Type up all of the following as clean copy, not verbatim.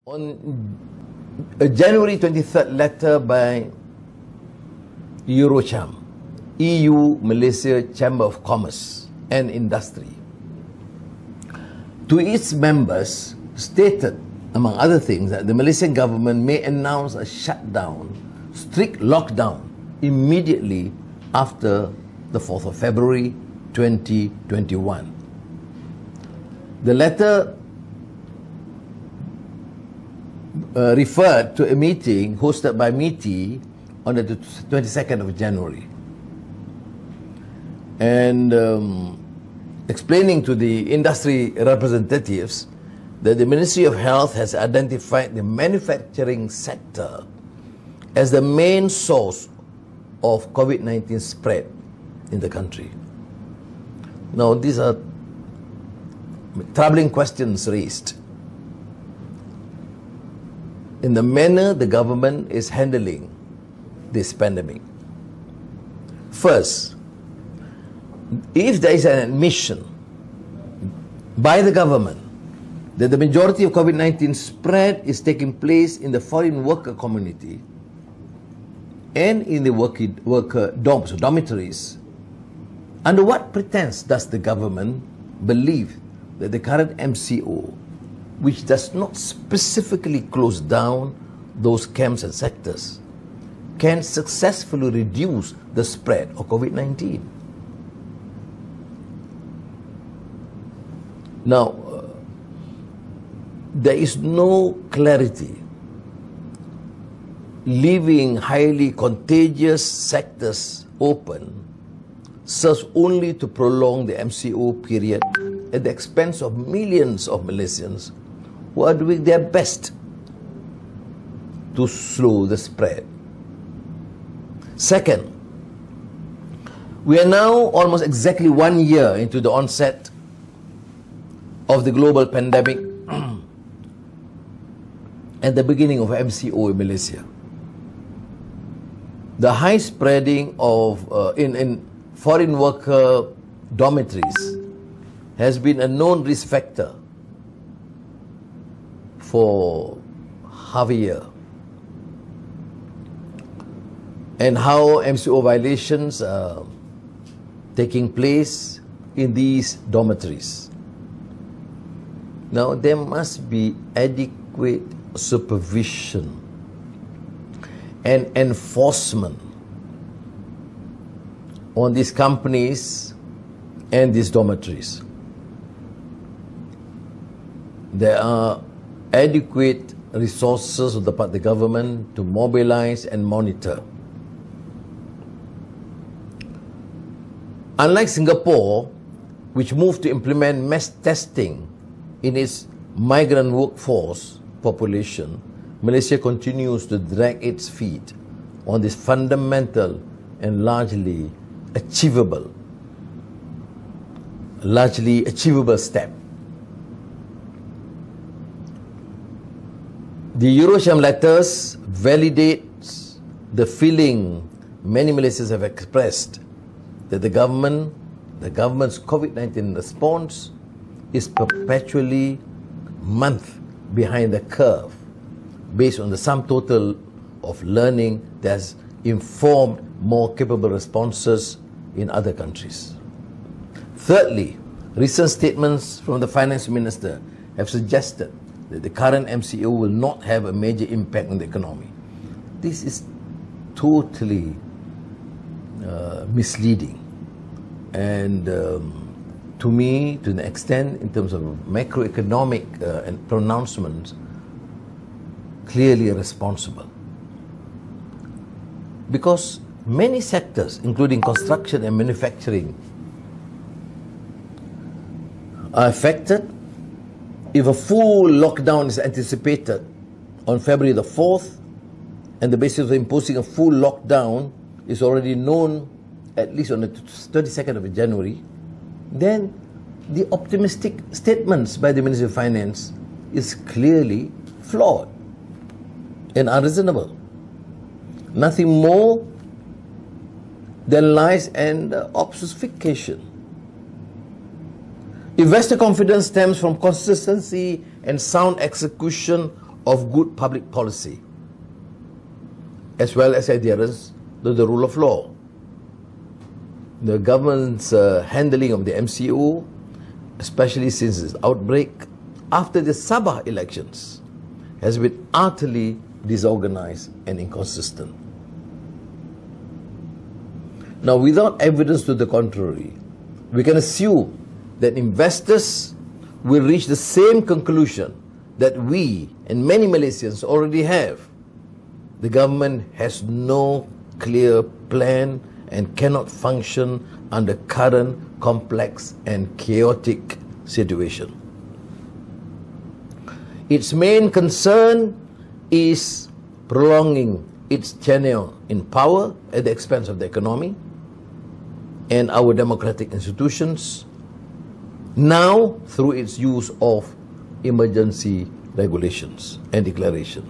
On a January 23rd letter by Eurocham, EU Malaysia Chamber of Commerce and Industry, to its members stated, among other things, that the Malaysian government may announce a shutdown, strict lockdown, immediately after the 4th of February 2021. The letter referred to a meeting hosted by MITI on the 22nd of January, and explaining to the industry representatives that the Ministry of Health has identified the manufacturing sector as the main source of COVID-19 spread in the country. Now, these are troubling questions raised in the manner the government is handling this pandemic. First, if there is an admission by the government that the majority of COVID-19 spread is taking place in the foreign worker community and in the worker dormitories, under what pretense does the government believe that the current MCO, which does not specifically close down those camps and sectors, can successfully reduce the spread of COVID-19? Now, there is no clarity. Leaving highly contagious sectors open serves only to prolong the MCO period at the expense of millions of Malaysians who are doing their best to slow the spread. Second, we are now almost exactly 1 year into the onset of the global pandemic and the beginning of MCO in Malaysia. The high spreading of in foreign worker dormitories has been a known risk factor for half a year, and how MCO violations are taking place in these dormitories. Now, there must be adequate supervision and enforcement on these companies and these dormitories. There are adequate resources on the part of the government to mobilize and monitor. Unlike Singapore, which moved to implement mass testing in its migrant workforce population, Malaysia continues to drag its feet on this fundamental and largely achievable step. The Eurocham letters validates the feeling many Malaysians have expressed that the government's COVID-19 response is perpetually month behind the curve, based on the sum total of learning that has informed more capable responses in other countries. Thirdly, recent statements from the Finance Minister have suggested that the current MCO will not have a major impact on the economy. This is totally misleading, and to me, to an extent, in terms of macroeconomic and pronouncements, clearly irresponsible. Because many sectors, including construction and manufacturing, are affected. If a full lockdown is anticipated on February the 4th, and the basis of imposing a full lockdown is already known at least on the 22nd of January, then the optimistic statements by the Ministry of Finance is clearly flawed and unreasonable. Nothing more than lies and obfuscation. Investor confidence stems from consistency and sound execution of good public policy, as well as adherence to the rule of law. The government's handling of the MCO, especially since its outbreak after the Sabah elections, has been utterly disorganized and inconsistent. Now, without evidence to the contrary, we can assume that investors will reach the same conclusion that we and many Malaysians already have. The government has no clear plan and cannot function under current complex and chaotic situation. Its main concern is prolonging its tenure in power at the expense of the economy and our democratic institutions, now through its use of emergency regulations and declaration.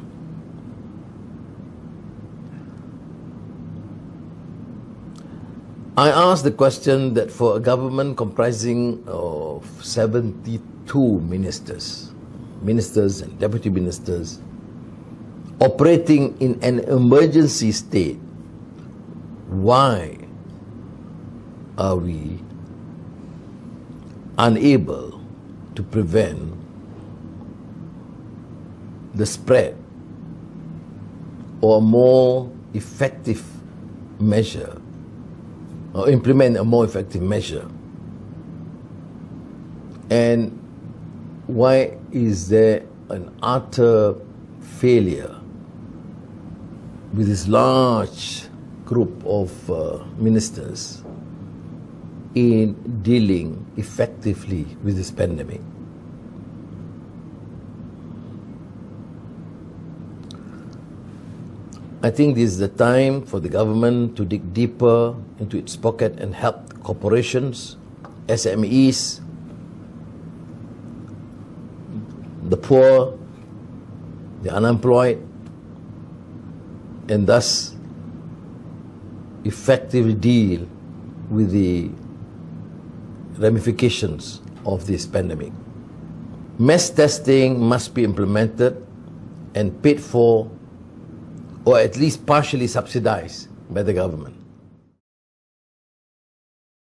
I asked the question that for a government comprising of 72 ministers and deputy ministers, operating in an emergency state, why are we unable to prevent the spread or a more effective measure, or implement a more effective measure? And why is there an utter failure with this large group of ministers in dealing effectively with this pandemic? I think this is the time for the government to dig deeper into its pocket and help corporations, SMEs, the poor, the unemployed, and thus effectively deal with the ramifications of this pandemic. Mass testing must be implemented and paid for, or at least partially subsidized by the government.